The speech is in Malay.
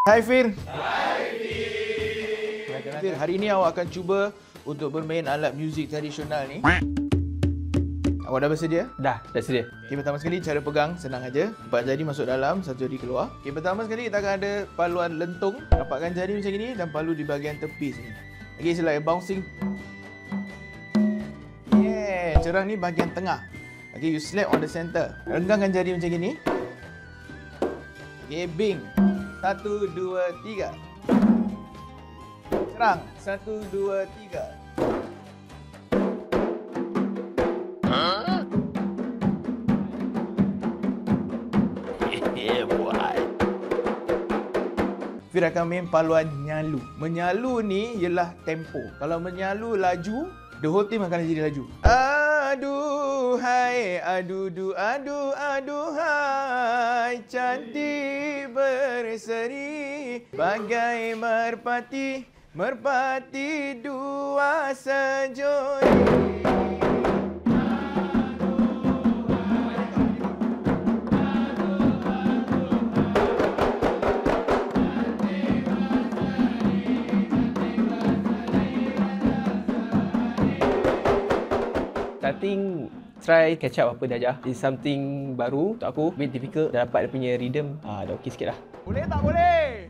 Hai Fir. Fir, hari ni awak akan cuba untuk bermain alat muzik tradisional ni. Awak dah bersedia? Dah sedia. Okay, pertama sekali cara pegang senang aja. 4 jari masuk dalam, 1 jari keluar. Okay, pertama sekali kita akan ada paluan lentung. Rapatkan jari macam ini dan palu di bahagian tepi sini. Okay, it's like bouncing. Yeah, cerang ni bahagian tengah. Okay, you slap on the center. Renggangkan jari macam ini. Okay, bing. 1, 2, 3. Cerang. 1, 2, 3. Fir akan main paluan nyalu. Menyalu ni ialah tempo. Kalau menyalu laju, the whole team akan jadi laju. Aduhai, adudu, aduhai, cantik berseri, bagai merpati, merpati dua sejoli. Starting try catch up apa dia ajar. It's something baru untuk aku, bit difficult. Dah dapat dia punya rhythm, dah okey sikit lah. Boleh tak boleh?